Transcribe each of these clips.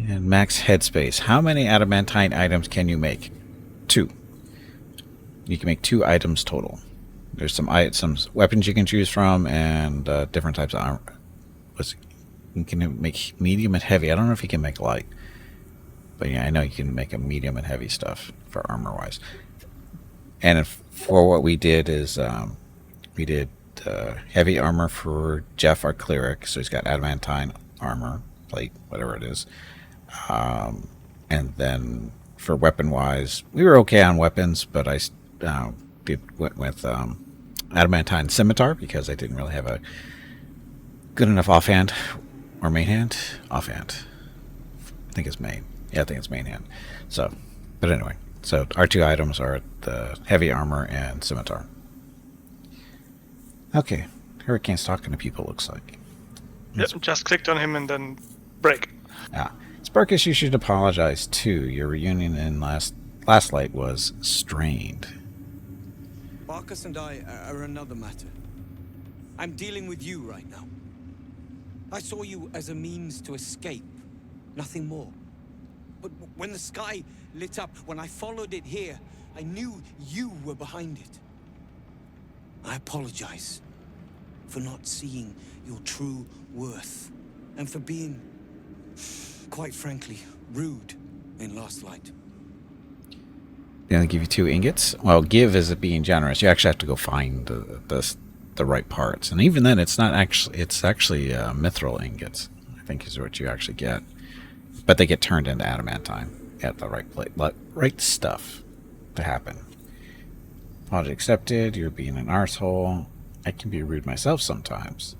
And max headspace. How many adamantine items can you make? 2. You can make 2 items total. There's some weapons you can choose from, and different types of armor. You can make medium and heavy. I don't know if you can make light, but yeah, I know you can make a medium and heavy stuff for armor wise. And for what we did is we did heavy armor for Jeff, our cleric. So he's got adamantine armor plate, whatever it is. And then for weapon wise, we were okay on weapons, but I went with adamantine scimitar because I didn't really have a good enough offhand or main hand. Offhand, I think it's main. Yeah, I think it's main hand. So, but anyway, so our 2 items are the heavy armor and scimitar. Okay, Hurricane's talking to people. Looks like. Yep, just clicked on him and then break. Ah, Sparkus, you should apologize too. Your reunion in last light was strained. Marcus and I are another matter. I'm dealing with you right now. I saw you as a means to escape, nothing more. But when the sky lit up, when I followed it here, I knew you were behind it. I apologize for not seeing your true worth, and for being, quite frankly, rude in last light. They only give you 2 ingots. Well, give is being generous. You actually have to go find the right parts, and even then, it's not actually. It's actually mithril ingots, I think, is what you actually get. But they get turned into adamantine at the right place, right stuff to happen. Apology accepted. You're being an arsehole. I can be rude myself sometimes.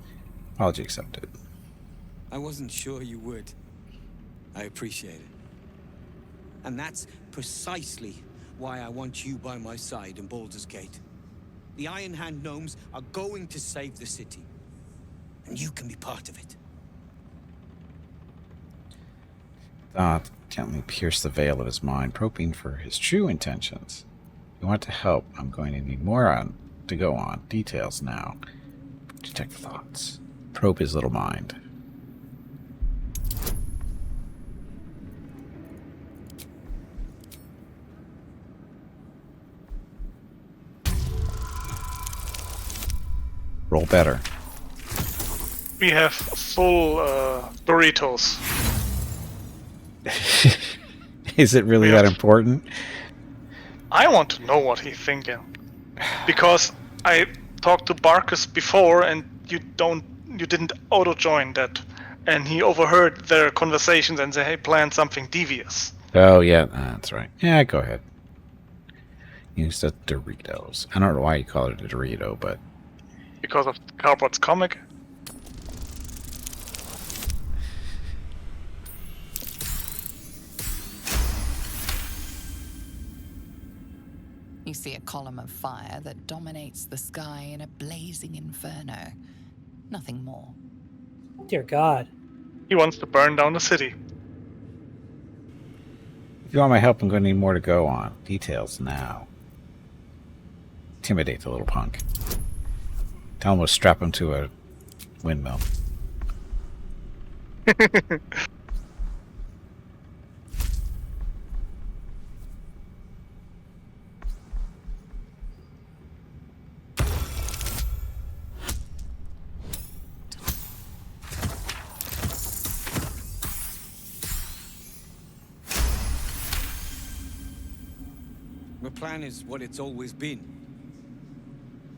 Apology accepted. I wasn't sure you would. I appreciate it. And that's precisely why I want you by my side in Baldur's Gate. The Iron Hand gnomes are going to save the city. And you can be part of it. Thought gently pierced the veil of his mind, probing for his true intentions. You want to help. I'm going to need more to go on. Details now. Detect thoughts. Probe his little mind. Roll better. We have full burritos. Is it really that important? I want to know what he's thinking. Because I talked to Barkus before and you didn't auto-join that. And he overheard their conversations and said, hey, plan something devious. Oh, yeah, that's right. Yeah, go ahead. Use the Doritos. I don't know why you call it a Dorito, but... Because of Cowboard's comic? You see a column of fire that dominates the sky in a blazing inferno. Nothing more. Dear God. He wants to burn down the city. If you want my help, I'm going to need more to go on. Details now. Intimidate the little punk. Tell him we'll strap him to a windmill. The plan is what it's always been.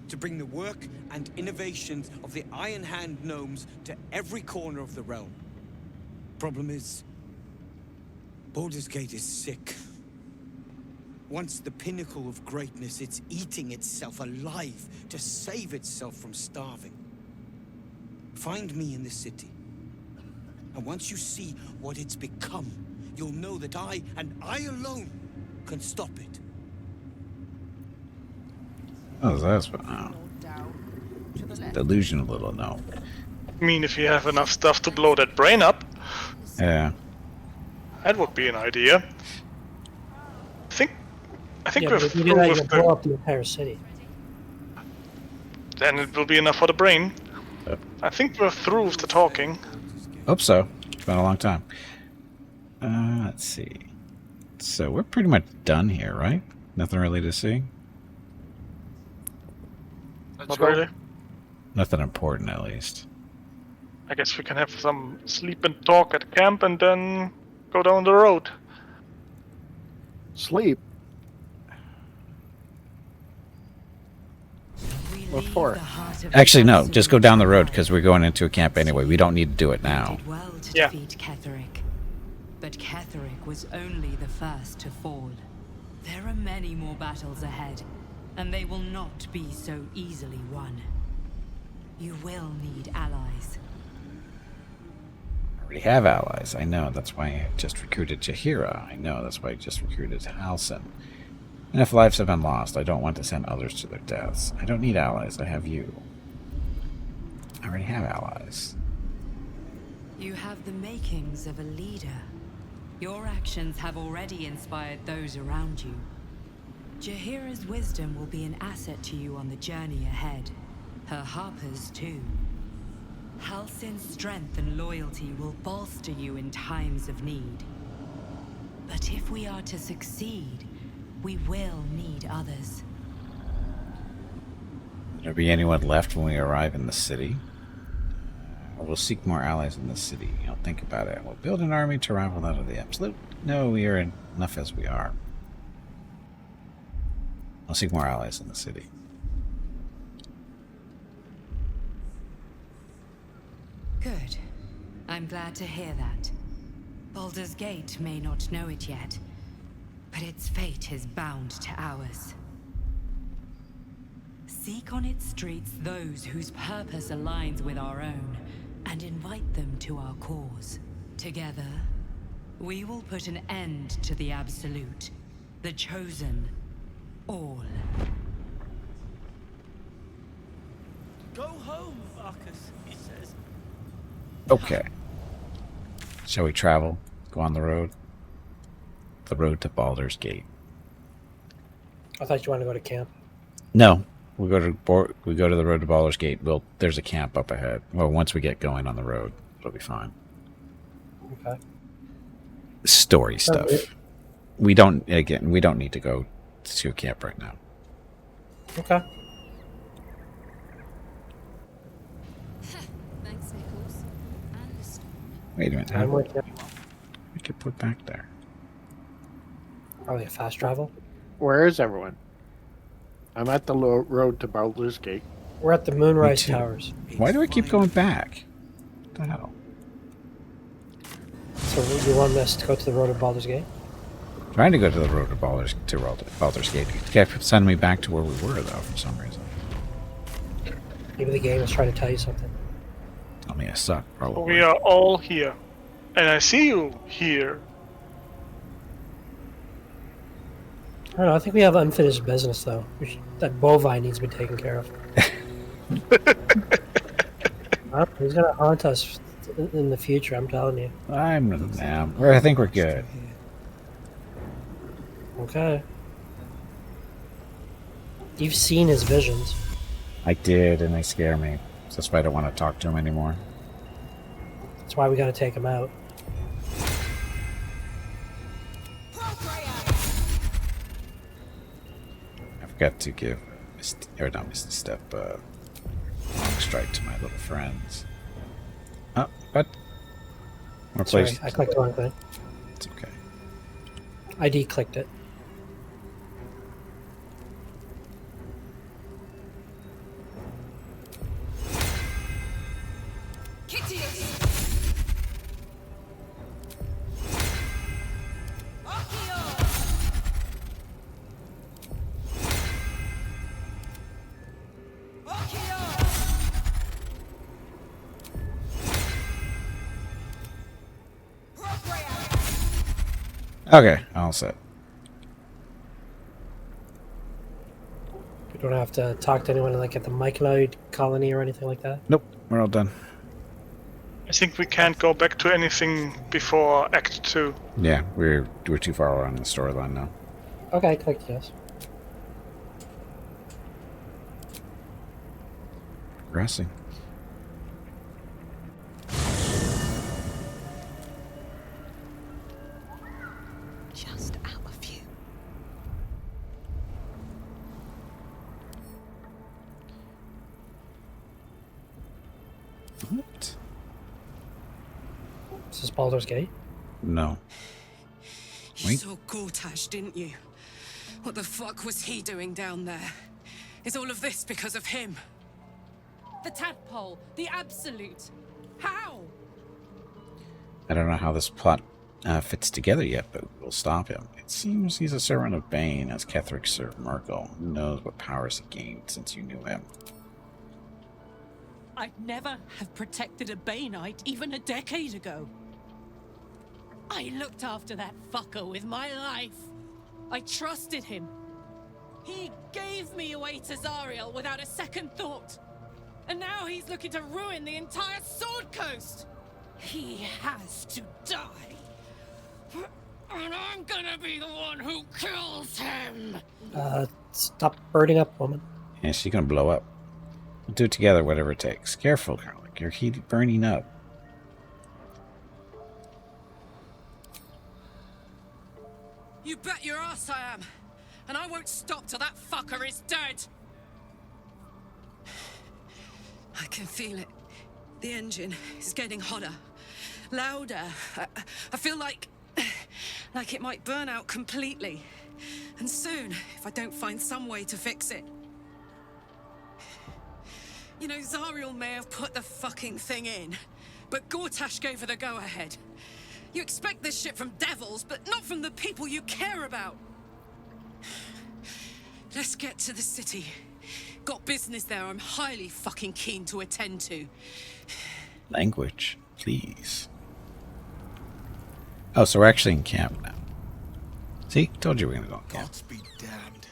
To bring the work and innovations of the Iron Hand gnomes to every corner of the realm. Problem is, Baldur's Gate is sick. Once the pinnacle of greatness, it's eating itself alive to save itself from starving. Find me in the city. And once you see what it's become, you'll know that I, and I alone, can stop it. Oh, that's delusional little no. I mean, if you have enough stuff to blow that brain up, Yeah. that would be an idea. I think Yeah, we're but if you through do that, you with blow up the entire city. Then it will be enough for the brain. Yep. I think we're through with the talking. Hope so. It's been a long time. Let's see. So we're pretty much done here, right? Nothing really to see. Not really. Nothing important, at least. I guess we can have some sleep and talk at camp and then go down the road. Sleep. We What leave for? the heart of Actually, the no. Just go down the road absolute because we're going into a camp anyway. We don't need to do it now. did well to Yeah. defeat Ketheric. But Ketheric was only the first to fall. There are many more battles ahead, and they will not be so easily won. You will need allies. I already have allies. I know. That's why I just recruited Jaheira. I know. That's why I just recruited Halsin. And if lives have been lost, I don't want to send others to their deaths. I don't need allies. I have you. I already have allies. You have the makings of a leader. Your actions have already inspired those around you. Jaheira's wisdom will be an asset to you on the journey ahead. Her harpers, too. Halsin's strength and loyalty will bolster you in times of need. But if we are to succeed, we will need others. Will there be anyone left when we arrive in the city? We'll seek more allies in the city. Think about it. We'll build an army to rival that of the absolute. No, we are enough as we are. I'll seek more allies in the city. Good. I'm glad to hear that. Baldur's Gate may not know it yet, but its fate is bound to ours. Seek on its streets those whose purpose aligns with our own, and invite them to our cause. Together, we will put an end to the Absolute, the Chosen, all. Go home, Marcus, he says. Okay. Shall we travel? Go on the road? The road to Baldur's Gate. I thought you wanted to go to camp. No. We go to the road to Baldur's Gate. There's a camp up ahead. Well, once we get going on the road, it'll be fine. Okay. Story stuff. We don't need to go to a camp right now. Okay. Thanks, Nichols. And the stone. Wait a minute. I'm How with you. we get put back there? Probably a fast travel. Where is everyone? I'm at the road to Baldur's Gate. We're at the Moonrise too. Towers. Why do I keep going back? What the hell? So you want us to go to the road of Baldur's Gate? Trying to go to the road to Baldur's Gate. It kept sending me back to where we were, though, for some reason. Maybe the game is trying to tell you something. Tell me I suck, probably. We are all here. And I see you here. I don't know. I think we have unfinished business, though. That bovine needs to be taken care of. He's gonna haunt us in the future. I'm telling you. I think we're good. Okay. You've seen his visions. I did, and they scare me. So that's why I don't want to talk to him anymore. That's why we gotta take him out. I forgot to give Misty Step long strike to my little friends. Oh, what? More Sorry, place. I clicked the wrong thing. It's okay. I de-clicked it. Okay, all set. You don't have to talk to anyone like at the Mycoloid colony or anything like that. Nope, we're all done. I think we can't go back to anything before Act 2. Yeah, we're too far along in the storyline now. Okay, I clicked yes. Progressing. What? Is this Baldur's Gate? No. You Wait. saw Gortash, didn't you? What the fuck was he doing down there? Is all of this because of him? The tadpole, the absolute. How? I don't know how this plot fits together yet, but we'll stop him. It seems he's a servant of Bane, as Ketheric served Murgle. Who knows what powers he gained since you knew him? I'd never have protected a Baneite even a decade ago. I looked after that fucker with my life. I trusted him. He gave me away to Zariel without a second thought. And now he's looking to ruin the entire Sword Coast. He has to die. And I'm gonna be the one who kills him. Stop burning up, woman. Yeah, she's gonna blow up. We'll do it together, whatever it takes. Careful, Garlic. You're burning up. You bet your ass I am. And I won't stop till that fucker is dead. I can feel it. The engine is getting hotter, louder. I feel like it might burn out completely. And soon, if I don't find some way to fix it. You know, Zariel may have put the fucking thing in, but Gortash gave her the go-ahead. You expect this shit from devils, but not from the people you care about. Let's get to the city. Got business there I'm highly fucking keen to attend to. Language, please. Oh, so we're actually in camp now. See? Told you we were gonna go in camp. Gods be damned.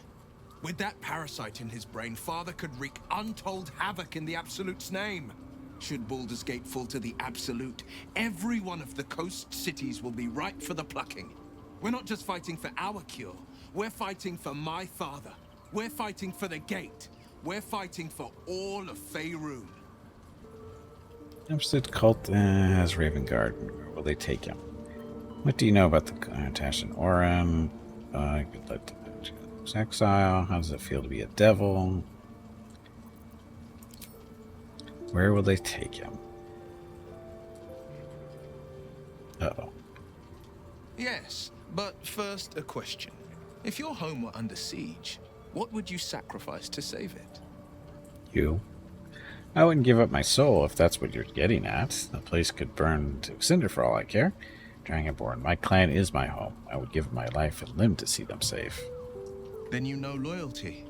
With that parasite in his brain, Father could wreak untold havoc in the Absolute's name. Should Baldur's Gate fall to the Absolute, every one of the coast cities will be ripe for the plucking. We're not just fighting for our cure. We're fighting for my father. We're fighting for the Gate. We're fighting for all of Faerun. Absolute cult has Raven Guard. Where will they take him? What do you know about the Tash and Oren? Good luck to exile. How does it feel to be a devil? Where will they take him? Uh-oh. Yes, but first a question. If your home were under siege, what would you sacrifice to save it? You. I wouldn't give up my soul if that's what you're getting at. The place could burn to cinder for all I care. Dragonborn, my clan is my home. I would give my life and limb to see them safe. Then you know loyalty,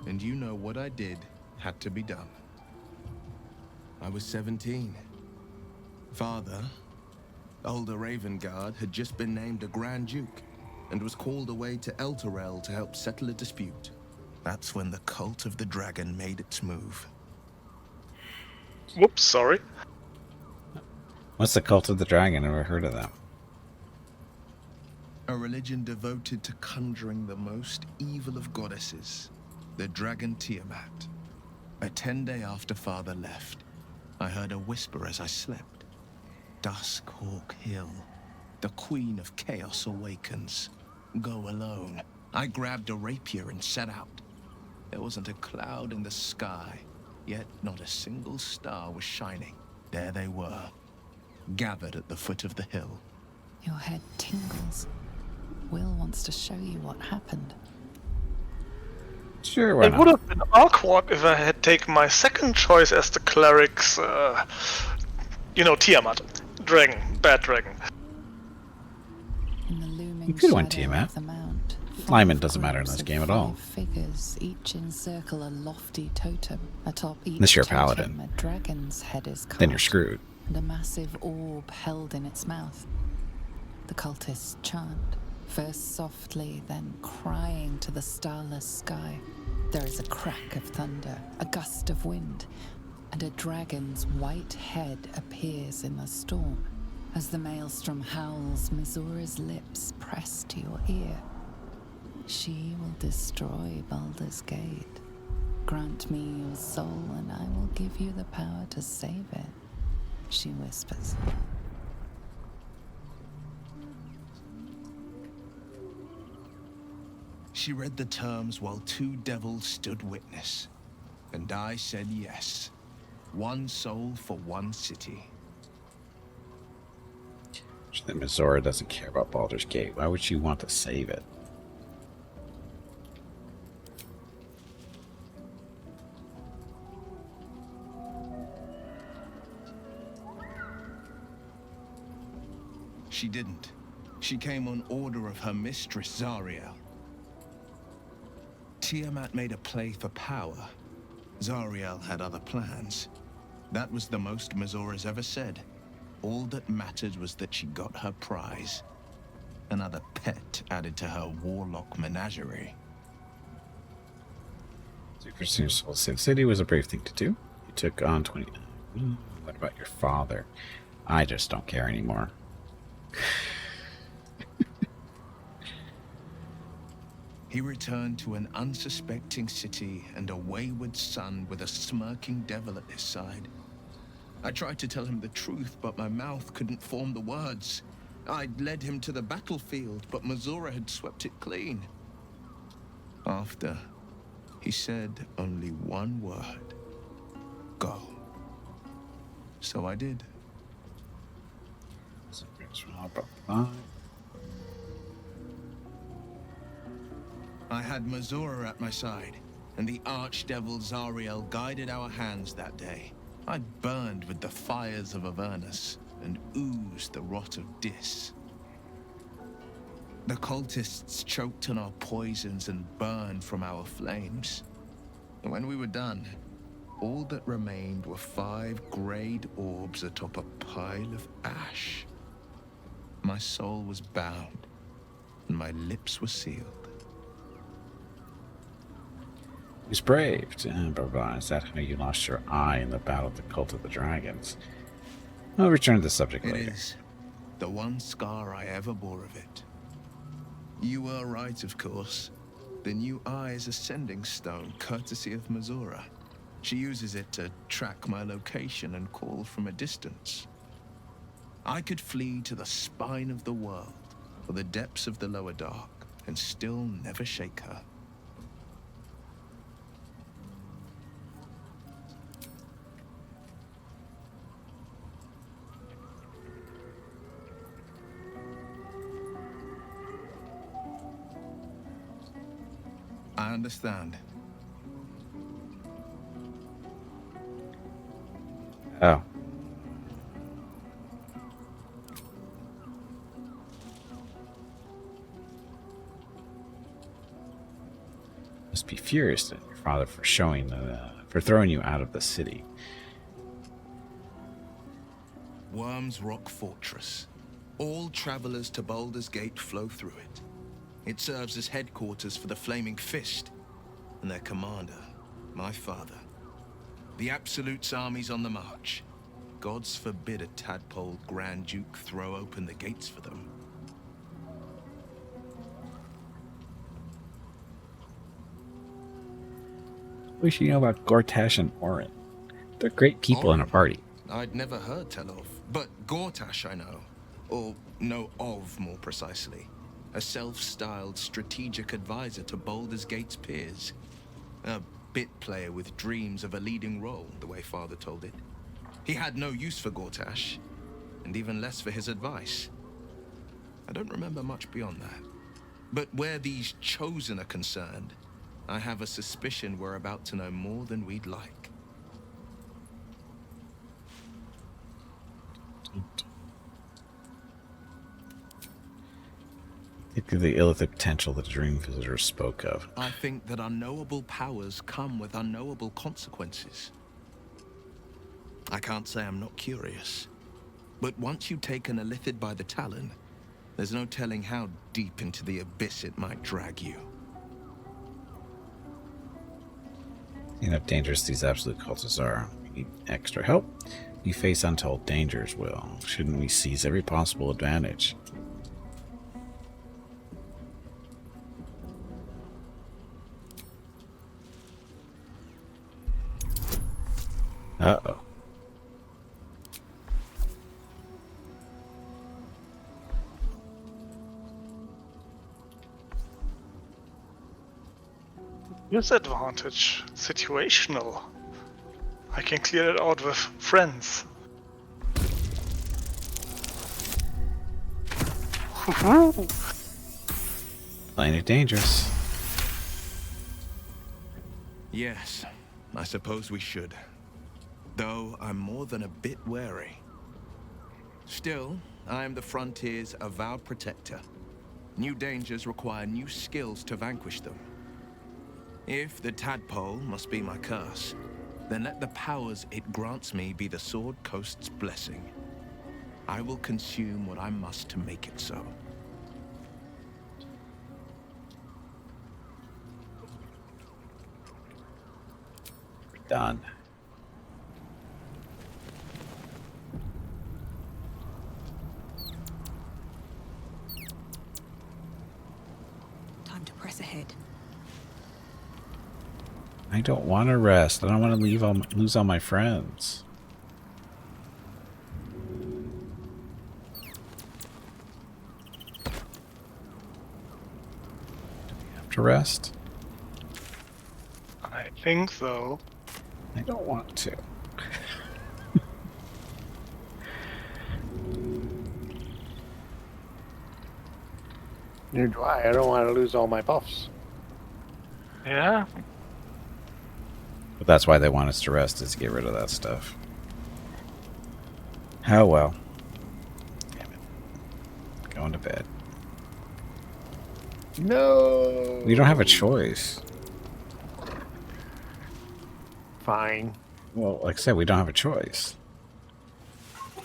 and you know what I did had to be done. I was 17. Father, older Ravengard, had just been named a Grand Duke and was called away to Elturel to help settle a dispute. That's when the Cult of the Dragon made its move. Whoops, sorry. What's the Cult of the Dragon? Never heard of them. A religion devoted to conjuring the most evil of goddesses, the dragon Tiamat. A 10-day after Father left, I heard a whisper as I slept. Duskhawk Hill, the Queen of Chaos awakens. Go alone. I grabbed a rapier and set out. There wasn't a cloud in the sky, yet not a single star was shining. There they were, gathered at the foot of the hill. Your head tingles. Will wants to show you what happened. Sure, why It not? would have been awkward if I had taken my second choice as the cleric's, Tiamat. Dragon. Bad dragon. In the looming You could win shadow Tiamat. of the mount, Alignment 5 doesn't matter in groups this of game at all. 5 figures, each encircle a lofty totem. Atop each Unless you're a totem, paladin. a dragon's head is carved, Then you're screwed. and a massive orb held in its mouth. The cultists chant, first softly, then crying to the starless sky. There is a crack of thunder, a gust of wind, and a dragon's white head appears in the storm. As the maelstrom howls, Mizura's lips press to your ear. She will destroy Baldur's Gate. Grant me your soul, and I will give you the power to save it, she whispers. She read the terms while 2 devils stood witness, and I said yes. One soul for one city. That Mizora doesn't care about Baldur's Gate. Why would she want to save it? She didn't. She came on order of her mistress, Zariel. Tiamat made a play for power. Zariel had other plans. That was the most Mizora's ever said. All that mattered was that she got her prize. Another pet added to her warlock menagerie. Pursuing Soul Save City was a brave thing to do. You took on 20. What about your father? I just don't care anymore. He returned to an unsuspecting city and a wayward son with a smirking devil at his side. I tried to tell him the truth, but my mouth couldn't form the words. I'd led him to the battlefield, but Mizora had swept it clean. After, he said only one word. Go. So I did. I had Mizora at my side, and the archdevil Zariel guided our hands that day. I burned with the fires of Avernus and oozed the rot of Dis. The cultists choked on our poisons and burned from our flames. And when we were done, all that remained were 5 grayed orbs atop a pile of ash. My soul was bound, and my lips were sealed. He's braved. Blah, blah. Is that how you lost your eye in the battle of the Cult of the Dragons? I'll return to the subject later. It is the one scar I ever bore of it. You were right, of course. The new eye is a sending stone, courtesy of Mizora. She uses it to track my location and call from a distance. I could flee to the spine of the world, or the depths of the lower dark, and still never shake her. I understand. Oh. Must be furious at your father for for throwing you out of the city. Worm's Rock Fortress. All travelers to Baldur's Gate flow through it. It serves as headquarters for the Flaming Fist and their commander, my father. The Absolute's army's on the march. Gods forbid a tadpole Grand Duke throw open the gates for them. Wish you know about Gortash and Orin. They're great people in a party. I'd never heard tell of, but Gortash I know. Or know of, more precisely. A self-styled strategic advisor to Baldur's Gate's peers. A bit player with dreams of a leading role, the way Father told it. He had no use for Gortash, and even less for his advice. I don't remember much beyond that. But where these chosen are concerned, I have a suspicion we're about to know more than we'd like. Think of the illicit potential the Dream Visitor spoke of. I think that unknowable powers come with unknowable consequences. I can't say I'm not curious, but once you take an illithid by the talon, there's no telling how deep into the abyss it might drag you. You know how dangerous these absolute cultists are. We need extra help. You face untold dangers, Will. Shouldn't we seize every possible advantage? Uh-oh. Disadvantage. Situational. I can clear it out with friends. Plain dangerous. Yes, I suppose we should. Though I'm more than a bit wary. Still, I am the frontier's avowed protector. New dangers require new skills to vanquish them. If the tadpole must be my curse, then let the powers it grants me be the Sword Coast's blessing. I will consume what I must to make it so. Done. Time to press ahead. I don't want to rest. I don't want to lose all my friends. Do we have to rest? I think so. I don't want to. Neither do I. I don't want to lose all my buffs. Yeah. But that's why they want us to rest, is to get rid of that stuff. Oh well. Damn it. Going to bed. No. We don't have a choice. Fine. Well, like I said, we don't have a choice.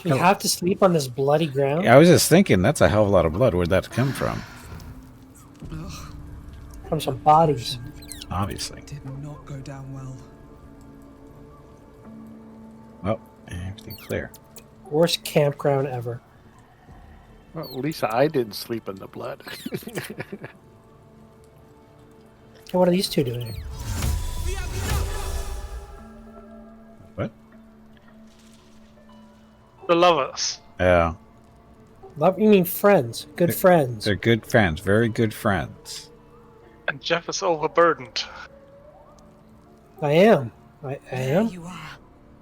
We have to sleep on this bloody ground? I was just thinking, that's a hell of a lot of blood. Where'd that come from? From some bodies. Obviously. Did not go down well. Well, everything clear. Worst campground ever. Well, at least I didn't sleep in the blood. Hey, what are these two doing here? What? The lovers. Yeah. Love? You mean friends? Good friends. They're good friends. Very good friends. And Jeff is overburdened. I am. I There am. you are.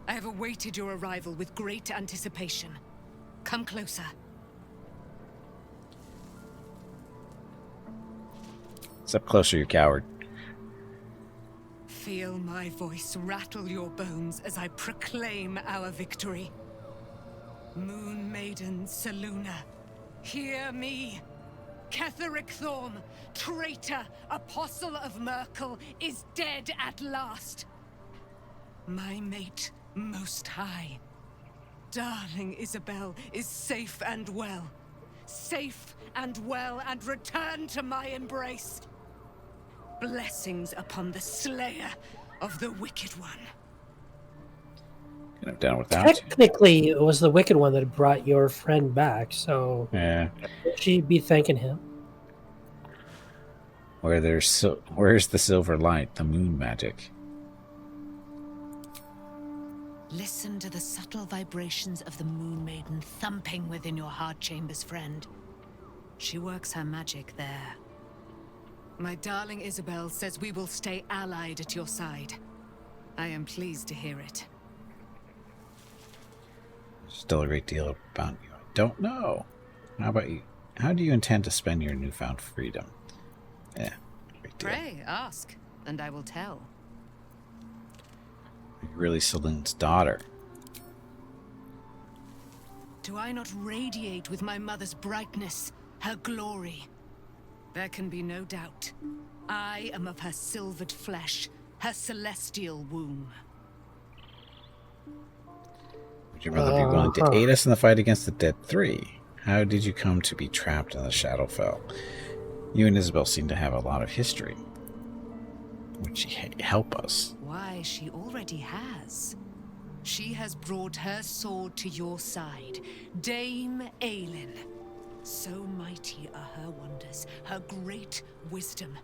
I have awaited your arrival with great anticipation. Come closer. Step closer, you coward. Feel my voice rattle your bones as I proclaim our victory. Moon Maiden Selûne, hear me. Ketheric Thorm, traitor, apostle of Merkel, is dead at last. My mate, Most High, darling Isabel, is safe and well. Safe and well, and returned to my embrace. Blessings upon the slayer of the Wicked One. Kind of down with that. Technically, it was the Wicked One that brought your friend back, so Yeah. she'd be thanking him. Where's the silver light? The moon magic. Listen to the subtle vibrations of the Moon Maiden thumping within your heart chambers, friend. She works her magic there. My darling Isabel says we will stay allied at your side. I am pleased to hear it. Still a great deal about you. I don't know. How about you? How do you intend to spend your newfound freedom? Yeah, great deal. Pray, ask, and I will tell. You're really Selûne's daughter. Do I not radiate with my mother's brightness, her glory? There can be no doubt. I am of her silvered flesh, her celestial womb. Would your mother be willing to aid us in the fight against the Dead Three? How did you come to be trapped in the Shadowfell? You and Isabel seem to have a lot of history. Would she help us? Why, she already has. She has brought her sword to your side, Dame Aelin. So mighty are her wonders, her great wisdom.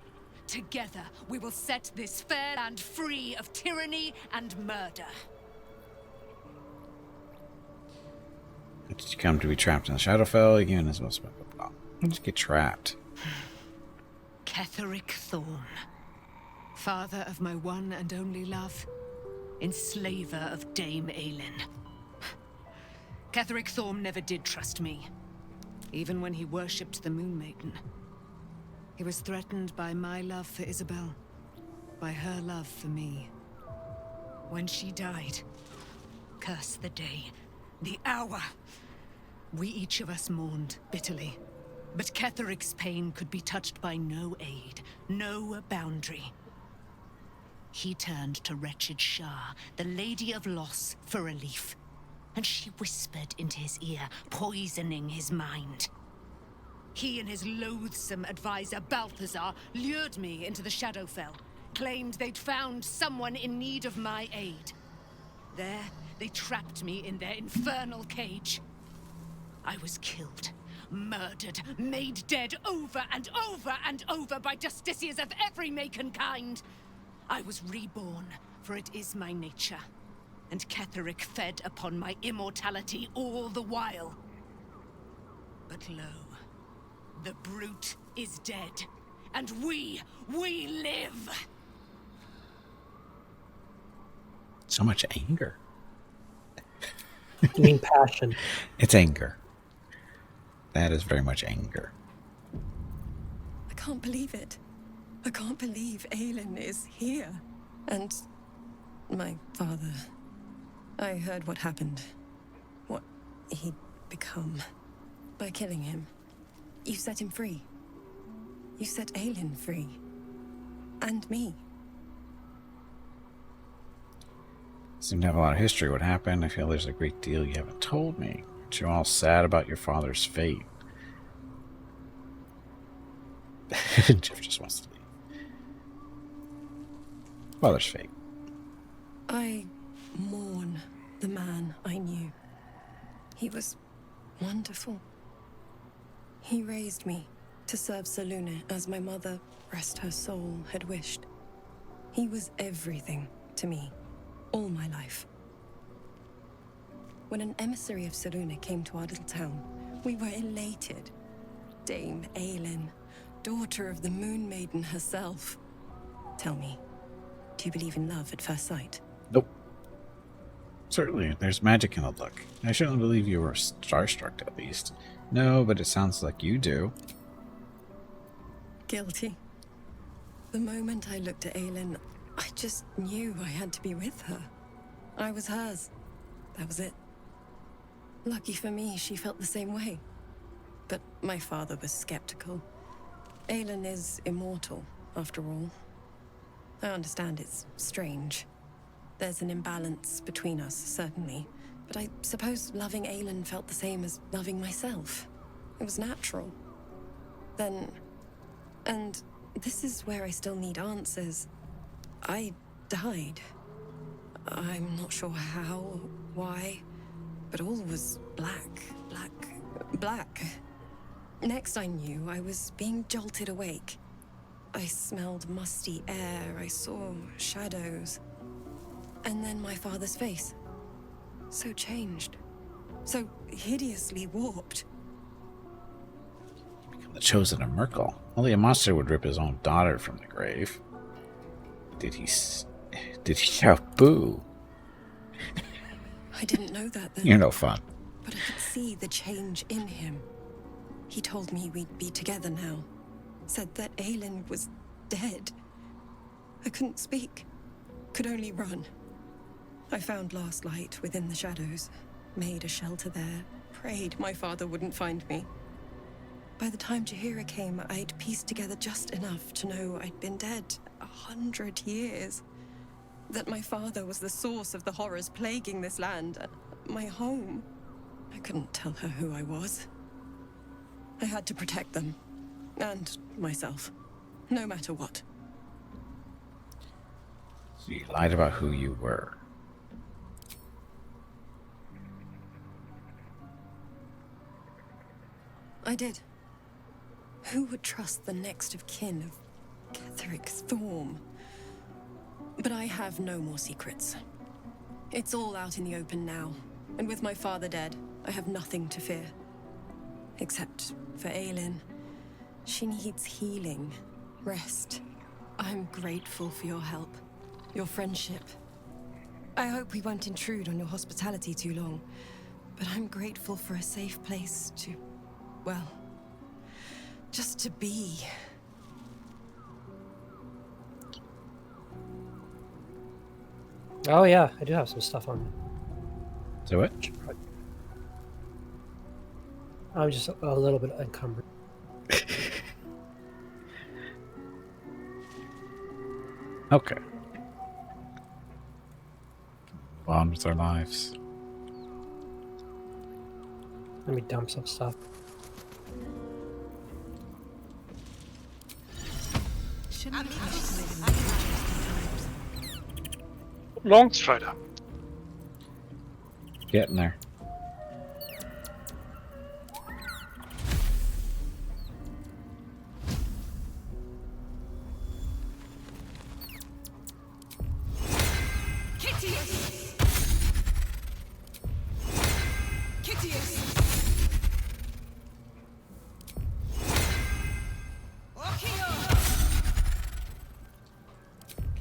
Together, we will set this fair land free of tyranny and murder. How did you come to be trapped in the Shadowfell? You and Isabel blah, blah, blah. How did you get trapped? Ketheric Thorm, father of my one and only love. enslaver of Dame Aelin. Ketheric Thorm never did trust me, even when he worshipped the Moon Maiden. He was threatened by my love for Isabel, by her love for me. When she died, curse the day, the hour. We each of us mourned bitterly, but Ketheric's pain could be touched by no aid, no boundary. He turned to wretched Shah, the Lady of Loss, for relief, and she whispered into his ear, poisoning his mind. He and his loathsome advisor, Balthazar, lured me into the Shadowfell, claimed they'd found someone in need of my aid. There, they trapped me in their infernal cage. I was killed, murdered, made dead over and over and over by justiciars of every make and kind. I was reborn, for it is my nature. And Ketheric fed upon my immortality all the while. But lo, the brute is dead, and we live! So much anger. You mean passion? It's anger. That is very much anger. I can't believe it. I can't believe Aelin is here. And my father... I heard what happened. What he'd become. By killing him. You set him free. You set Aelin free. And me. Seem to have a lot of history. What happened? I feel there's a great deal you haven't told me. Aren't you all sad about your father's fate? Jeff just wants to leave. Father's fate. I mourn the man I knew. He was wonderful. He raised me to serve Selûne as my mother, rest her soul, had wished. He was everything to me, all my life. When an emissary of Selûne came to our little town, we were elated. Dame Aelin, daughter of the Moon Maiden herself. Tell me, do you believe in love at first sight? Nope. Certainly, there's magic in the look. I shouldn't believe you were starstruck, at least. No, but it sounds like you do. Guilty. The moment I looked at Aelin, I just knew I had to be with her. I was hers. That was it. Lucky for me, she felt the same way. But my father was skeptical. Aelin is immortal, after all. I understand it's strange. There's an imbalance between us, certainly. But I suppose loving Aelin felt the same as loving myself. It was natural. Then... And this is where I still need answers. I died. I'm not sure how, why, but all was black. Next I knew, I was being jolted awake. I smelled musty air, I saw shadows. And then my father's face. So changed. So hideously warped. The chosen of Merkel. Only a monster would rip his own daughter from the grave. Did he shout boo? I didn't know that then. You're no fun. But I could see the change in him. He told me we'd be together now. Said that Aelin was dead. I couldn't speak. Could only run. I found last light within the shadows. Made a shelter there. Prayed my father wouldn't find me. By the time Jaheira came, I'd pieced together just enough to know I'd been dead 100 years. That my father was the source of the horrors plaguing this land, my home. I couldn't tell her who I was. I had to protect them, and myself, no matter what. So you lied about who you were. I did. Who would trust the next of kin of Ketheric Thorm? But I have no more secrets. It's all out in the open now, and with my father dead, I have nothing to fear. Except for Aelin. She needs healing, rest. I'm grateful for your help, your friendship. I hope we won't intrude on your hospitality too long, but I'm grateful for a safe place to, well, just to be. Oh yeah, I do have some stuff on me. Do it. I'm just a little bit encumbered. Okay. On with our lives. Let me dump some stuff. Shouldn't we Long Strider. Getting there.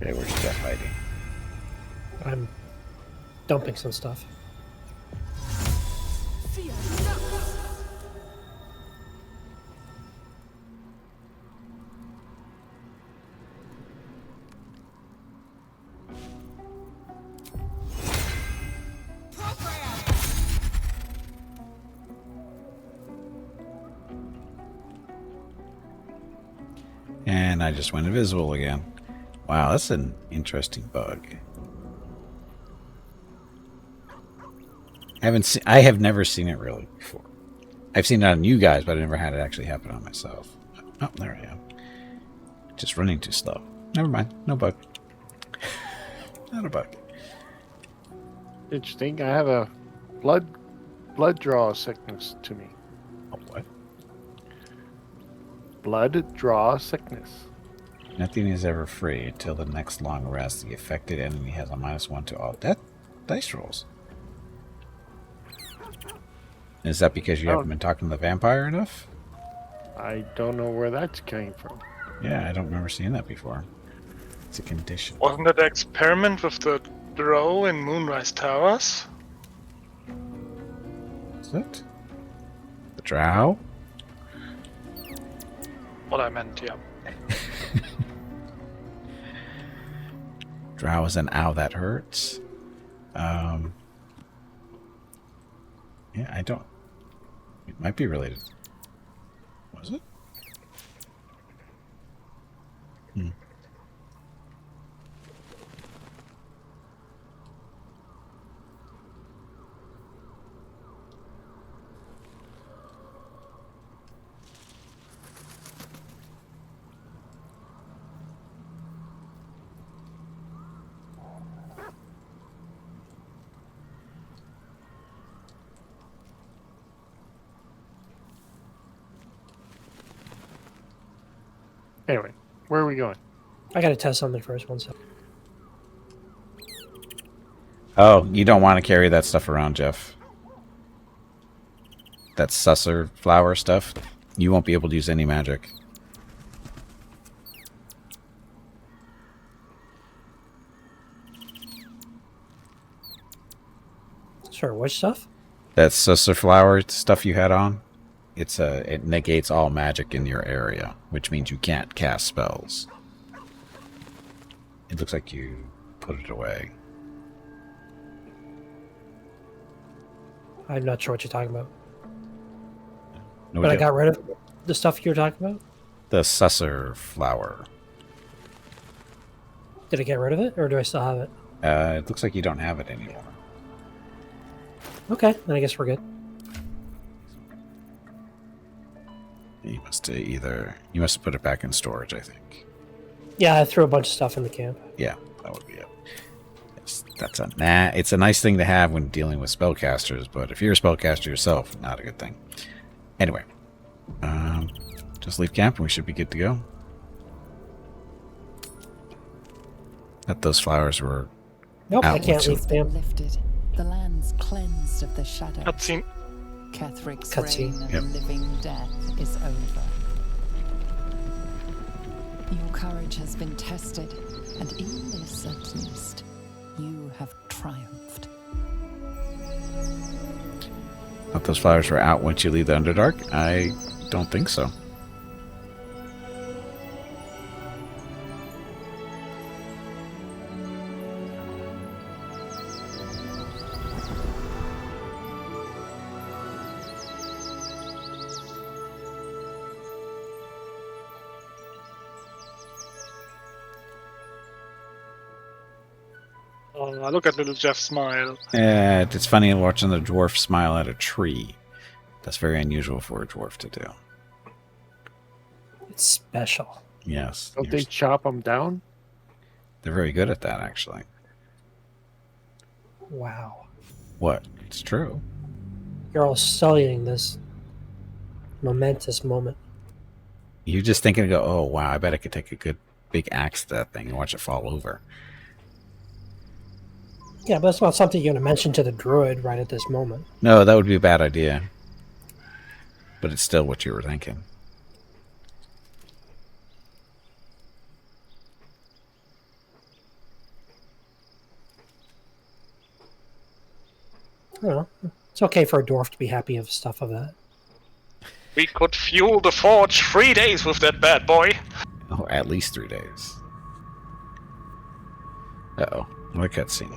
Okay, where's Jeff hiding? I'm dumping some stuff. And I just went invisible again. Wow, that's an interesting bug. I have never seen it really before. I've seen it on you guys, but I never had it actually happen on myself. Oh, there I am. Just running too slow. Never mind. No bug. Not a bug. Interesting. I have a blood draw sickness to me. A what? Blood draw sickness. Nothing is ever free until the next long rest. The affected enemy has a -1 to all dice rolls. Is that because you haven't been talking to the vampire enough? I don't know where that came from. Yeah, I don't remember seeing that before. It's a condition. Wasn't that the experiment with the drow in Moonrise Towers? Is it? The drow? What I meant, yeah. Drow is an ow that hurts. Yeah, I don't. It might be related. Was it? Anyway, where are we going? I gotta test something first. 1 second. Oh, you don't want to carry that stuff around, Jeff. That susser flower stuff. You won't be able to use any magic. Sure, which stuff? That susser flower stuff you had on. It negates all magic in your area, which means you can't cast spells. It looks like you put it away. I'm not sure what you're talking about. No, but I got rid of the stuff you were talking about? The susser flower. Did I get rid of it, or do I still have it? It looks like you don't have it anymore. Okay, then I guess we're good. You must have put it back in storage, I think. Yeah, I threw a bunch of stuff in the camp. Yeah, that would be it. It's a nice thing to have when dealing with spellcasters, but if you're a spellcaster yourself, not a good thing. Anyway, just leave camp and we should be good to go. That those flowers were. Nope, I can't leave camp. Lifted, the land's cleansed of the shadow. Cutscene. Kethric's Cutscene. reign of living death is over. Your courage has been tested, and in this at least, you have triumphed. Thought those flowers were out once you leave the Underdark? I don't think so. Oh, look at little Jeff smile. It's funny watching the dwarf smile at a tree. That's very unusual for a dwarf to do. It's special. Yes. Don't they chop them down? They're very good at that, actually. Wow. What? It's true. You're all sullying this momentous moment. You're just thinking, go, oh, wow, I bet I could take a good big axe to that thing and watch it fall over. Yeah, but it's not something you're going to mention to the druid right at this moment. No, that would be a bad idea. But it's still what you were thinking. I don't know. It's okay for a dwarf to be happy of stuff of that. We could fuel the forge 3 days with that bad boy. Oh, at least 3 days. Uh-oh. Another cutscene.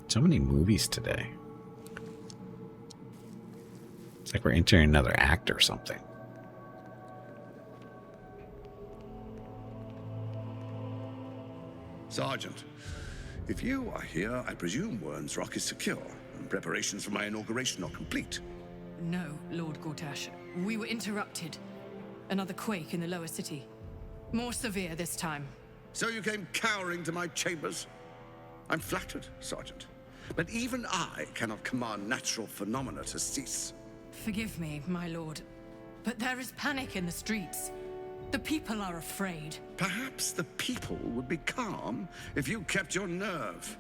So many movies today. It's like we're entering another act or something. Sergeant, if you are here, I presume Wern's Rock is secure, and preparations for my inauguration are complete. No, Lord Gortash. We were interrupted. Another quake in the lower city. More severe this time. So you came cowering to my chambers? I'm flattered, Sergeant. But even I cannot command natural phenomena to cease. Forgive me, my lord, but there is panic in the streets. The people are afraid. Perhaps the people would be calm if you kept your nerve.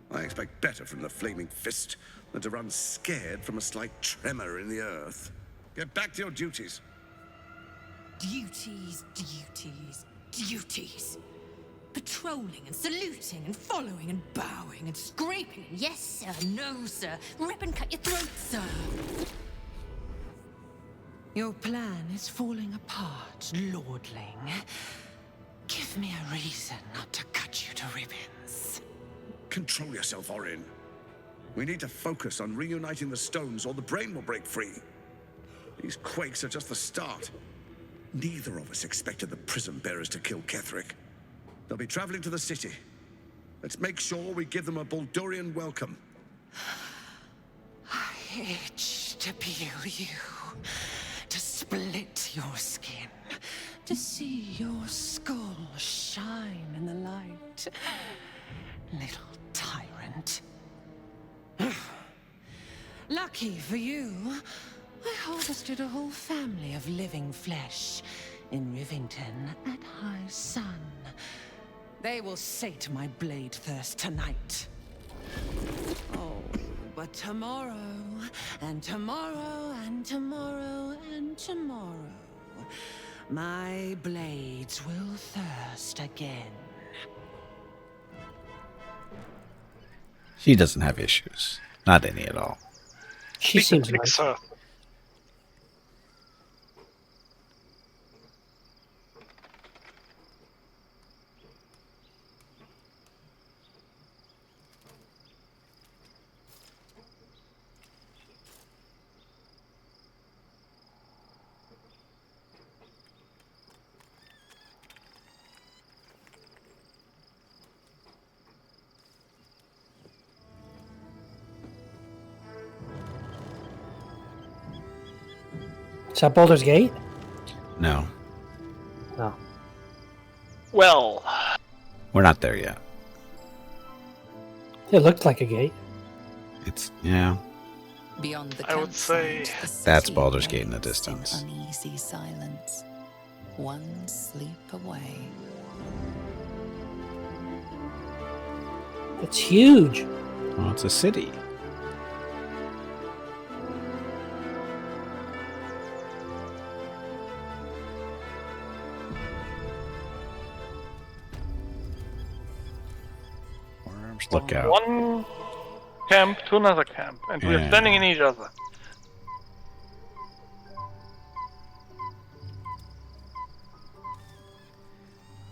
I expect better from the Flaming Fist than to run scared from a slight tremor in the earth. Get back to your duties. Duties, duties, duties. Patrolling and saluting and following and bowing and scraping and yes sir, no sir, rip and cut your throat, sir. Your plan is falling apart, lordling. Give me a reason not to cut you to ribbons. Control yourself, Orin. We need to focus on reuniting the stones or the brain will break free. These quakes are just the start. Neither of us expected the prison bearers to kill Ketheric. They'll be traveling to the city. Let's make sure we give them a Baldurian welcome. I itch to peel you, to split your skin, to see your skull shine in the light. Little tyrant. Lucky for you, I harvested a whole family of living flesh in Rivington at high sun. They will sate my blade thirst tonight. Oh, but tomorrow, and tomorrow, and tomorrow, and tomorrow, my blades will thirst again. She doesn't have issues. Not any at all. She seems nice. Is that Baldur's Gate? No. No. Well, We're not there yet. It looked like a gate. It's, yeah. Beyond the I would say campsite, the That's city Baldur's Gate in the waits distance. Uneasy silence. One sleep away. It's huge. Well, it's a city. Look from out. one camp to another camp, and we are Yeah. standing in each other.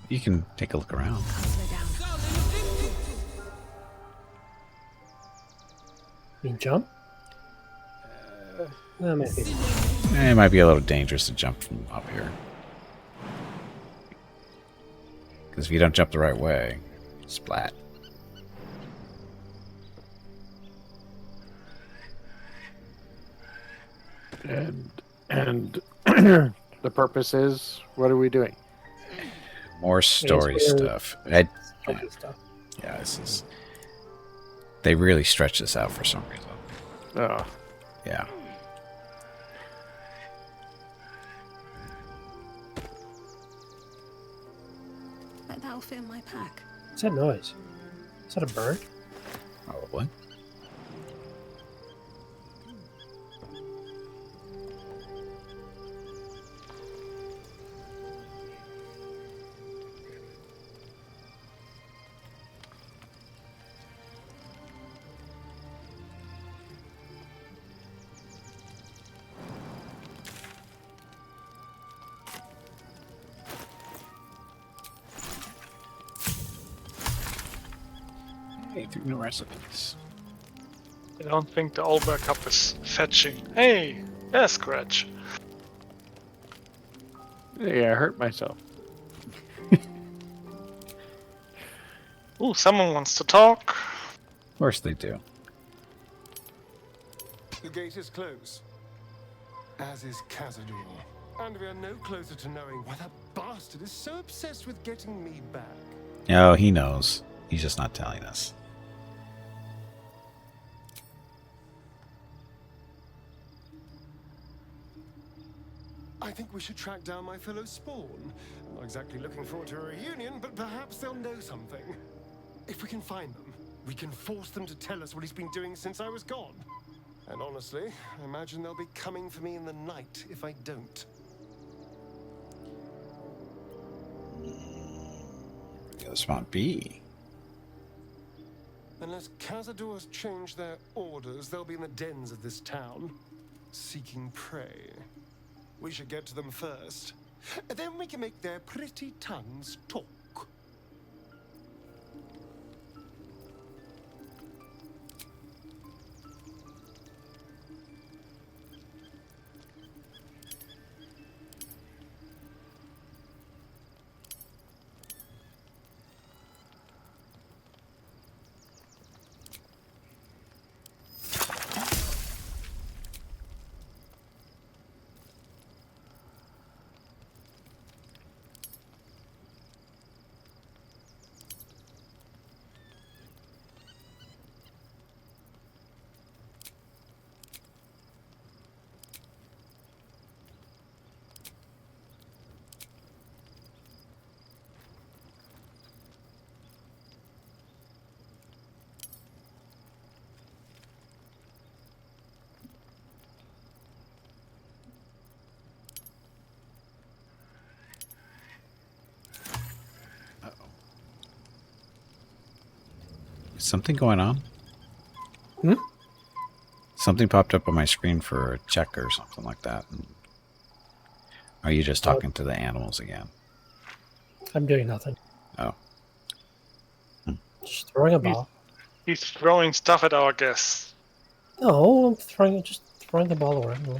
You can take a look around. You mean jump? Maybe. It might be a little dangerous to jump from up here. Because if you don't jump the right way, splat. And the purpose is, what are we doing? More story Yes, we're- stuff. Okay, stuff. Yeah, this is. They really stretch this out for some reason. Oh, Yeah. That'll fit in my pack. What's that noise? Is that a bird? Probably. Hey, 3 new recipes. I don't think the Owlbear Cup is fetching. Hey, there's Scratch. yeah, I hurt myself. Ooh, someone wants to talk. Of course they do. The gate is closed, as is Cazador. And we are no closer to knowing why that bastard is so obsessed with getting me back. Oh, he knows. He's just not telling us. I think we should track down my fellow Spawn. I'm not exactly looking forward to a reunion, but perhaps they'll know something. If we can find them, we can force them to tell us what he's been doing since I was gone. And honestly, I imagine they'll be coming for me in the night if I don't. This might be. Unless Cazadors change their orders, they'll be in the dens of this town, seeking prey. We should get to them first. Then we can make their pretty tongues talk. Is something going on? Hmm? Something popped up on my screen for a check or something like that. Are you just talking to the animals again? I'm doing nothing. Oh. Just throwing a ball. He's throwing stuff at our guests. No, I'm just throwing the ball around.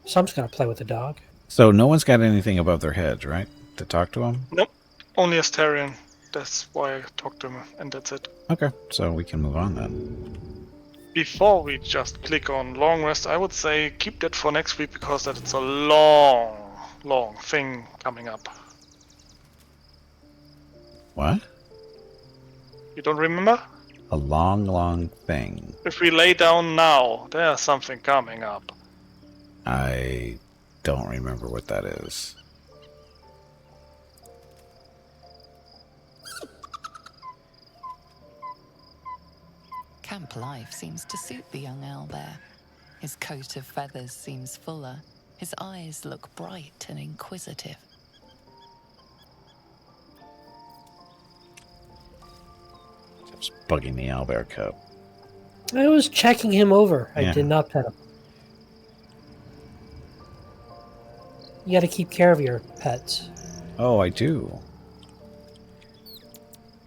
So I'm just gonna play with the dog. So no one's got anything above their heads, right? To talk to them? Nope, only Astarion. That's why I talked to him, and that's it. Okay, so we can move on then. Before we just click on long rest, I would say keep that for next week because that it's a long thing coming up. What? You don't remember? A long thing. If we lay down now, there's something coming up. I don't remember what that is. Camp life seems to suit the young owlbear. His coat of feathers seems fuller. His eyes look bright and inquisitive. Just bugging the owlbear cub. I was checking him over. I Yeah. did not pet him. You got to keep care of your pets. Oh, I do.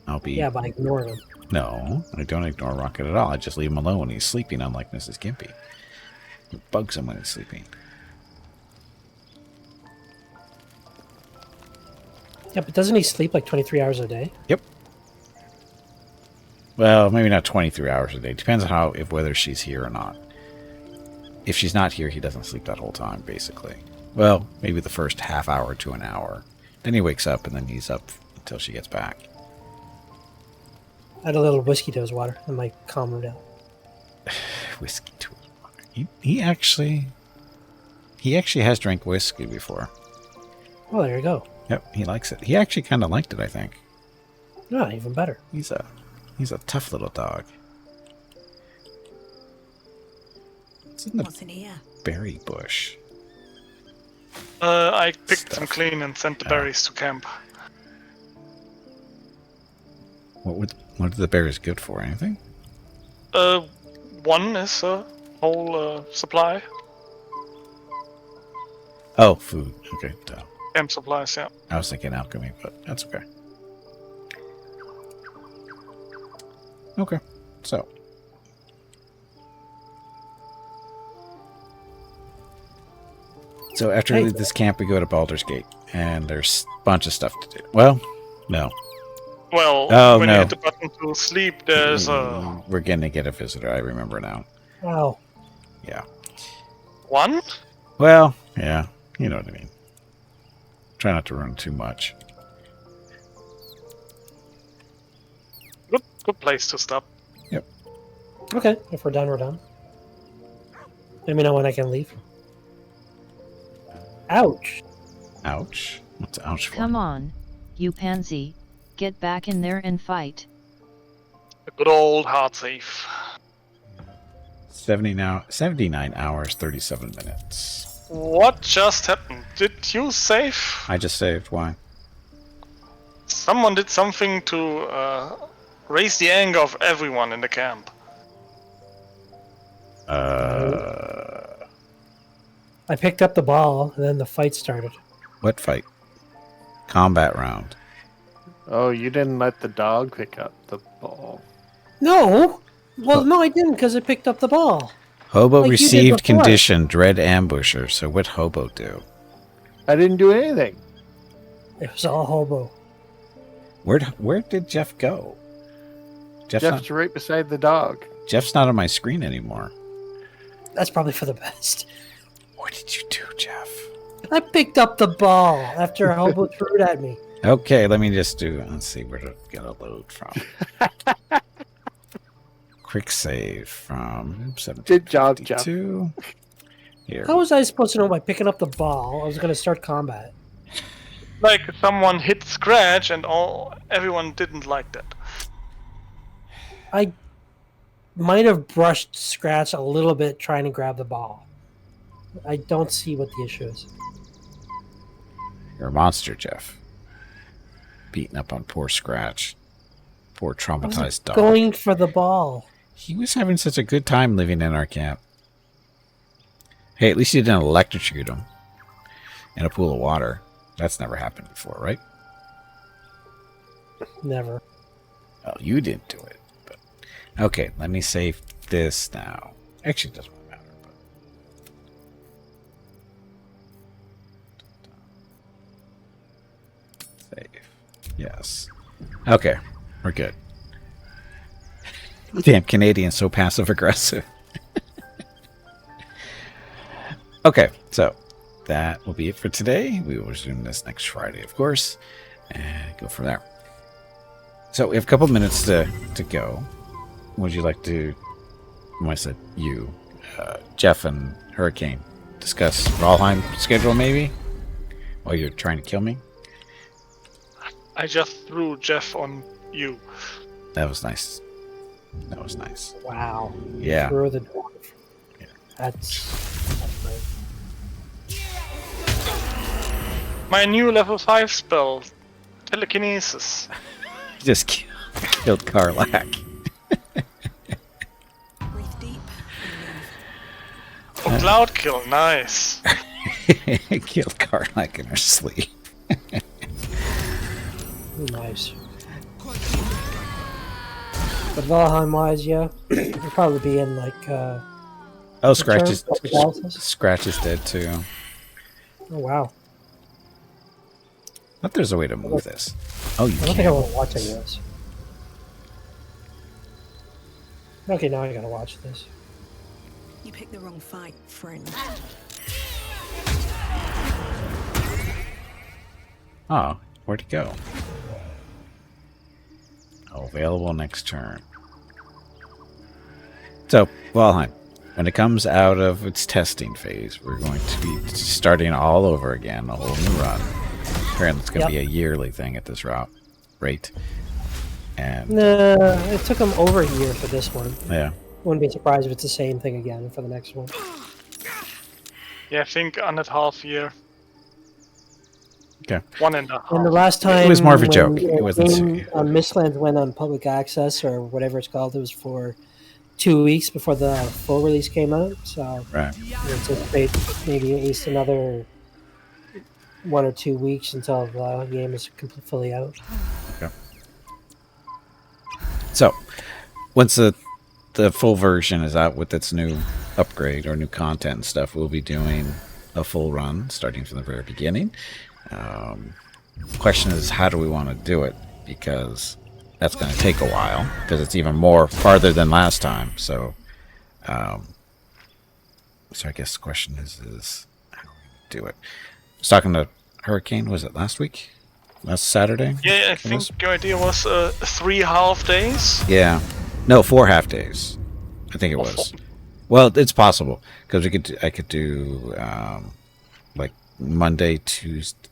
I'll be... Yeah, by ignoring them. No, I don't ignore Rocket at all. I just leave him alone when he's sleeping, unlike Mrs. Gimpy. It bugs him when he's sleeping. Yeah, but doesn't he sleep like 23 hours a day? Yep. Well, maybe not 23 hours a day. Depends on whether she's here or not. If she's not here, he doesn't sleep that whole time, basically. Well, maybe the first half hour to an hour. Then he wakes up, and then he's up until she gets back. Add a little whiskey to his water. That might calm him down. Whiskey to his water. He actually has drank whiskey before. Oh, there you go. Yep, he likes it. He actually kind of liked it, I think. No, even better. He's a tough little dog. What's in here? Berry bush. I picked them clean and sent the berries to camp. What are the berries good for? Anything? One is a whole supply. Oh, food. Okay, duh. Camp supplies, yeah. I was thinking alchemy, but that's okay. Okay, so. So after we leave this camp, we go to Baldur's Gate, and there's a bunch of stuff to do. Well, no. Well, when you hit the button to sleep, there's a... We're going to get a visitor, I remember now. Wow. Yeah. One? Well, yeah, you know what I mean. Try not to ruin too much. Good place to stop. Yep. Okay, if we're done, we're done. Let me know when I can leave. Ouch. Ouch? What's ouch for? Come on, you pansy. Get back in there and fight. A good old hard save. 79 hours, 37 minutes. What just happened? Did you save? I just saved. Why? Someone did something to raise the anger of everyone in the camp. I picked up the ball, and then the fight started. What fight? Combat round. Oh, you didn't let the dog pick up the ball. No! Well, no, I didn't, because I picked up the ball. Hobo Like you did received before. condition, dread ambusher. So what Hobo do? I didn't do anything. It was all hobo. Where did Jeff go? Jeff's right beside the dog. Jeff's not on my screen anymore. That's probably for the best. What did you do, Jeff? I picked up the ball after hobo threw it at me. Okay, let me just do. Let's see where to get a load from. Quick save from Good job, Jeff. 1752. Here. How was I supposed to know by picking up the ball I was going to start combat? Like someone hit scratch and everyone didn't like that. I might have brushed Scratch a little bit trying to grab the ball. I don't see what the issue is. You're a monster, Jeff. Beating up on poor Scratch. Poor traumatized dog. Going for the ball. He was having such a good time living in our camp. Hey, at least you didn't electrocute him in a pool of water. That's never happened before, right? Never. Well, you didn't do it. But okay, let me save this now. Actually, it doesn't really matter. But... Save. Yes. Okay, we're good. Damn, Canadians so passive-aggressive. Okay, so that will be it for today. We will resume this next Friday, of course, and go from there. So we have a couple minutes to go. Would you like to, when I said you, Jeff and Hurricane, discuss Valheim schedule maybe? While you're trying to kill me? I just threw Jeff on you. That was nice. That was nice. Wow. Yeah. Through the dwarf. Yeah. That's great. My new level 5 spell, telekinesis. Just killed Karlak. Cloud kill, nice. Killed Karlach in her sleep. Nice. But Valheim-wise, yeah, you'll probably be in like. Oh, Scratch is Analysis? Scratch is dead too. Oh wow! But there's a way to move this. Oh, you I don't think I can't. want to watch any of this. Okay, now I gotta watch this. You picked the wrong fight, friend. Oh, where'd it go? Oh, available next turn. So, Valheim, when it comes out of its testing phase, we're going to be starting all over again, a whole new run. Apparently, it's going to be a yearly thing at this rate. And It took them over a year for this one. yeah, Wouldn't be surprised if it's the same thing again for the next one. Yeah, I think 1.5 year. okay. 1.5. And the last time It was more of a when joke. It wasn't serious. Mistlands went on public access or whatever it's called. It was for 2 weeks before the full release came out. So Right. I anticipate maybe at least another 1 or 2 weeks until the game is fully out. Okay. So, once the full version is out with its new upgrade or new content and stuff, we'll be doing a full run starting from the very beginning. Question is, how do we want to do it? Because that's going to take a while, because it's even more farther than last time. So, so I guess the question is how do we do it? I was talking to Hurricane. Was it last week? Last Saturday? Yeah, I think your idea was 3 half days. Yeah. No, 4 half days. I think it was. Well, it's possible because I could do like Monday, Tuesday.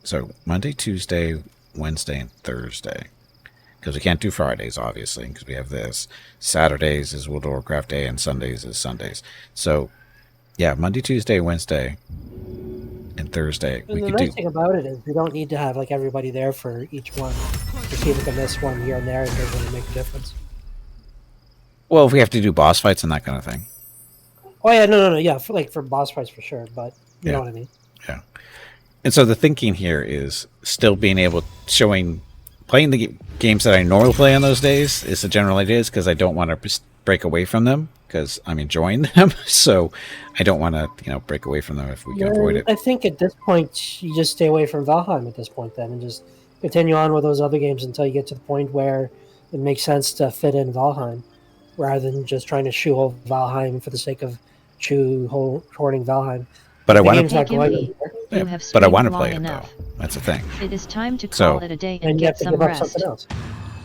So Monday, Tuesday, Wednesday, and Thursday. Because we can't do Fridays, obviously, because we have this. Saturdays is World of Warcraft Day, and Sundays is Sundays. So, yeah, Monday, Tuesday, Wednesday, and Thursday And the nice thing about it is we don't need to have like everybody there for each one. If people can miss one here and there, it doesn't really make a difference. Well, if we have to do boss fights and that kind of thing. Oh yeah, no, yeah, for boss fights for sure, but you know what I mean. Yeah. And so the thinking here is still being able, playing the games that I normally play on those days is the general idea, is because I don't want to break away from them because I'm enjoying them. So I don't want to, break away from them if we can avoid it. I think at this point you just stay away from Valheim at this point then, and just continue on with those other games until you get to the point where it makes sense to fit in Valheim, rather than just trying to shoehorn Valheim for the sake of shoehorning Valheim. But I want Hey, to. Gimpy, you have But I screamed want to long play it enough. though. That's the thing. It is time to So- call it a day And and you have get to some give up rest. something else.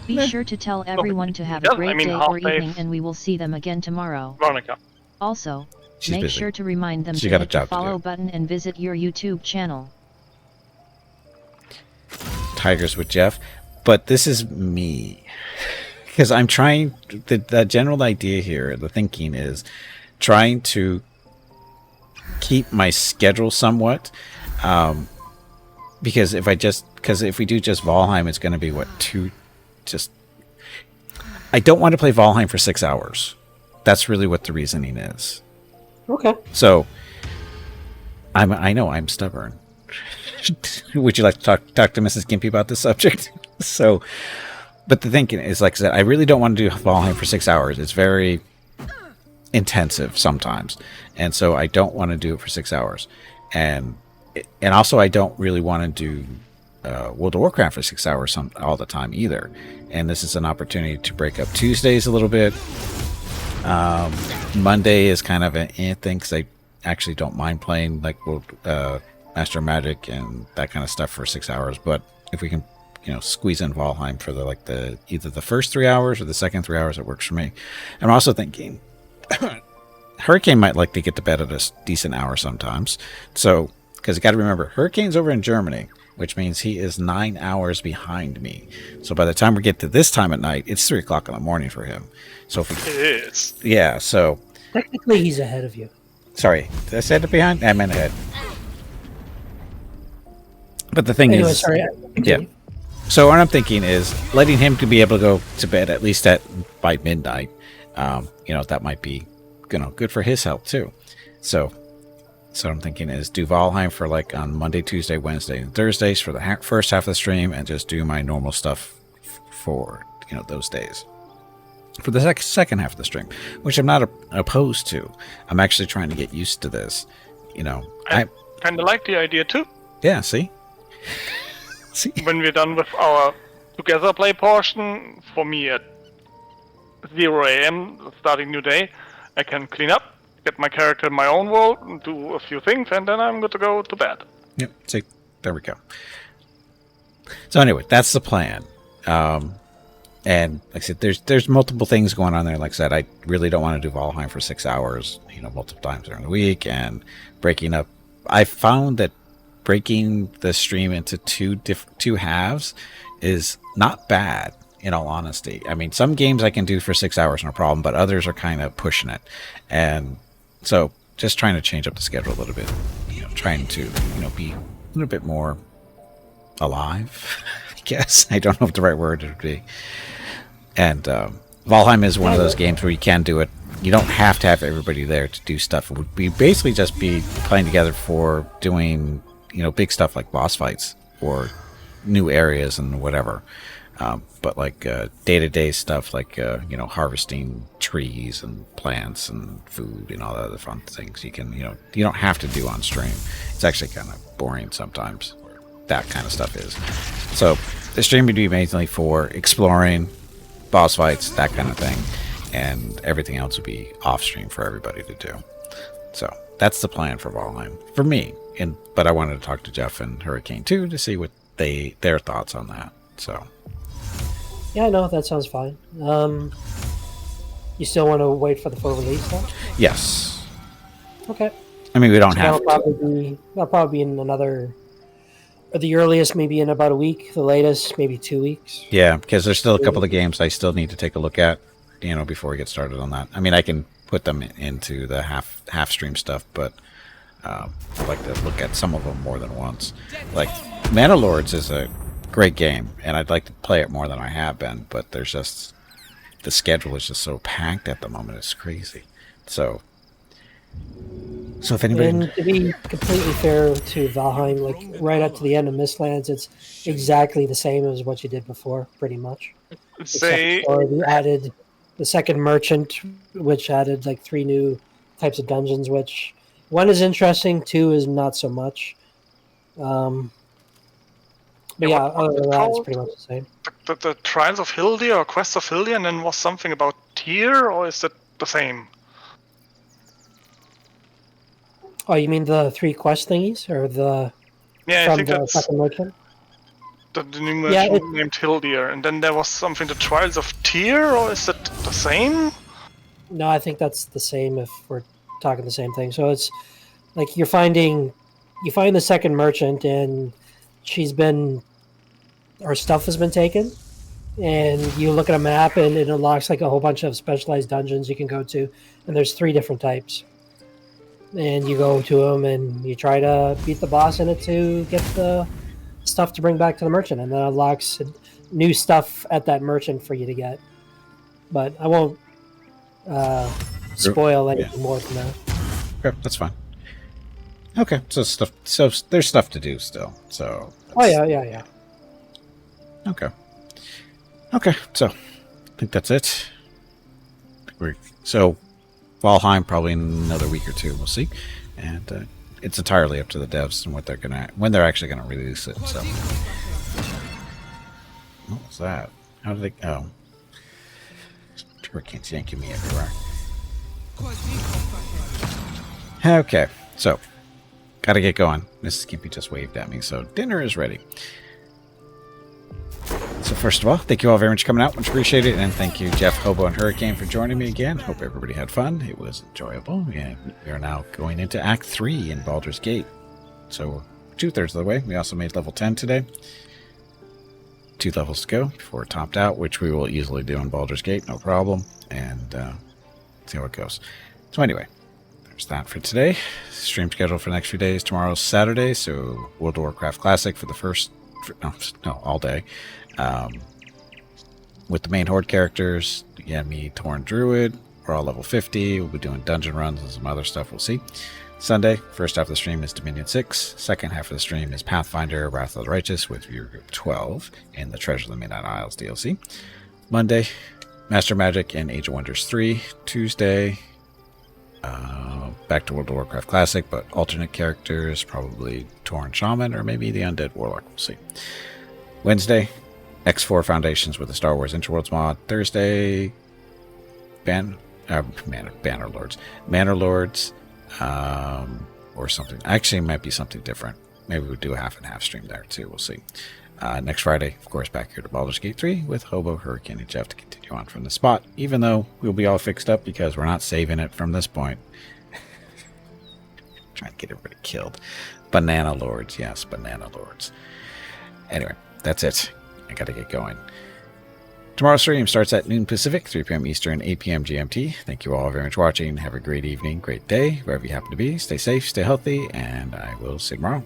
Be sure to tell everyone to have Yeah, a great I mean, day or half-life. evening, and we will see them again tomorrow. Veronica. Also, She's make busy. sure to remind them She to got a hit the job to follow do. button and visit your YouTube channel. Tigers with Jeff, but this is me because I'm trying. The general idea here, the thinking is trying to keep my schedule somewhat. Because if we do just Valheim, it's going to be I don't want to play Valheim for 6 hours. That's really what the reasoning is. Okay. So I know I'm stubborn. Would you like to talk to Mrs. Gimpy about this subject? So, but the thinking is, like I said, I really don't want to do Valheim for 6 hours. It's very intensive sometimes, and so I don't want to do it for 6 hours. And also, I don't really want to do World of Warcraft for 6 hours all the time either. And this is an opportunity to break up Tuesdays a little bit. Monday is kind of an thing because I actually don't mind playing like Master Magic and that kind of stuff for 6 hours. But if we can, squeeze in Valheim for either the first 3 hours or the second 3 hours, it works for me. I'm also thinking Hurricane might like to get to bed at a decent hour sometimes. So, because you got to remember, Hurricane's over in Germany, which means he is 9 hours behind me. So by the time we get to this time at night, it's 3 o'clock in the morning for him. So if It is. yeah, so Technically, he's ahead of you. sorry, did I say it behind? I meant ahead. But the thing Anyway, is, sorry. yeah. So what I'm thinking is letting him to be able to go to bed at least by midnight. That might be, good for his health too. So I'm thinking is do Valheim for like on Monday, Tuesday, Wednesday, and Thursdays for the first half of the stream, and just do my normal stuff for those days for the second half of the stream, which I'm not opposed to. I'm actually trying to get used to this. I kind of like the idea too. Yeah, see? When we're done with our together play portion, for me at 0 a.m. starting new day, I can clean up, get my character in my own world, and do a few things, and then I'm good to go to bed. Yep, see, there we go. So anyway, that's the plan. And like I said, there's multiple things going on there. Like I said, I really don't want to do Valheim for 6 hours, multiple times during the week, and breaking up. I found that breaking the stream into two halves is not bad, in all honesty. I mean, some games I can do for 6 hours, no problem, but others are kind of pushing it. And so just trying to change up the schedule a little bit, trying to, be a little bit more alive, I guess. I don't know if the right word would be. And Valheim is one of those games where you can do it. You don't have to have everybody there to do stuff. It would be basically just be playing together for doing, big stuff like boss fights or new areas and whatever. But like day-to-day stuff like, harvesting trees and plants and food and all the other fun things you can, you don't have to do on stream. It's actually kind of boring sometimes, that kind of stuff is. So the stream would be mainly for exploring, boss fights, that kind of thing, and everything else would be off stream for everybody to do. So that's the plan for Valheim for me. But I wanted to talk to Jeff and Hurricane too to see what their thoughts on that. So yeah, no, that sounds fine. You still want to wait for the full release though? Yes. Okay. I mean, we don't have to. That'll probably be in another, or the earliest maybe in about a week, the latest maybe 2 weeks. Yeah, because there's still a couple of games I still need to take a look at, before we get started on that. I mean, I can put them into the half stream stuff, but I'd like to look at some of them more than once. Like Mana Lords is a great game, and I'd like to play it more than I have been, but there's just the schedule is just so packed at the moment. It's crazy. So if anybody... And to be completely fair to Valheim, like right up to the end of Mistlands, it's exactly the same as what you did before, pretty much. Say, or we added the second merchant, which added like 3 new types of dungeons, which one is interesting, 2 is not so much. But yeah, other than that, it's pretty much the same. The Trials of Hildia or Quest of Hildia, and then was something about Tyr, or is that the same? Oh, you mean the 3 quest thingies, or the I think that's second merchant? The new merchant named Hildir, and then there was something, the Trials of Tyr, or is it the same? No, I think that's the same if we're talking the same thing. So it's like you find the second merchant, and her stuff has been taken, and you look at a map, and it unlocks like a whole bunch of specialized dungeons you can go to, and there's 3 different types. And you go to them, and you try to beat the boss in it to get the stuff to bring back to the merchant, and then unlocks new stuff at that merchant for you to get. But I won't spoil anything more than that. Okay, that's fine. Okay, so there's stuff to do still. So. Oh yeah. Okay, so I think that's it. So Valheim probably in another week or 2. We'll see, and it's entirely up to the devs and when they're actually gonna release it. So what was that? How did they? Oh, Hurricane's yanking me everywhere. Okay, so gotta get going. Mrs. Skimpy just waved at me, so dinner is ready. So first of all, thank you all very much for coming out. Much appreciated. And thank you, Jeff, Hobo, and Hurricane for joining me again. Hope everybody had fun. It was enjoyable. And we are now going into Act 3 in Baldur's Gate. So 2/3 of the way. We also made level 10 today. 2 levels to go before we're topped out, which we will easily do in Baldur's Gate. No problem. And see how it goes. So anyway, there's that for today. Stream schedule for the next few days. Tomorrow's Saturday, so World of Warcraft Classic for the first... No, all day. With the main Horde characters, me, Tauren Druid, we're all level 50. We'll be doing dungeon runs and some other stuff. We'll see. Sunday, first half of the stream is Dominion 6. Second half of the stream is Pathfinder, Wrath of the Righteous with Viewer Group 12 and the Treasure of the Midnight Isles DLC. Monday, Master Magic and Age of Wonders 3. Tuesday, back to World of Warcraft Classic, but alternate characters, probably Tauren Shaman or maybe the Undead Warlock. We'll see. Wednesday, X4 Foundations with the Star Wars Interworlds mod. Thursday, Manor Lords, or something. Actually, it might be something different. Maybe we'll do a half and half stream there too. We'll see. Next Friday, of course, back here to Baldur's Gate 3 with Hobo, Hurricane, and Jeff to continue on from the spot, even though we'll be all fixed up because we're not saving it from this point. Trying to get everybody killed. Banana Lords. Yes, Banana Lords. Anyway, that's it. I gotta get going. Tomorrow's stream starts at noon Pacific, 3 p.m. Eastern, 8 p.m. GMT. Thank you all very much for watching. Have a great evening, great day, wherever you happen to be. Stay safe, stay healthy, and I will see you tomorrow.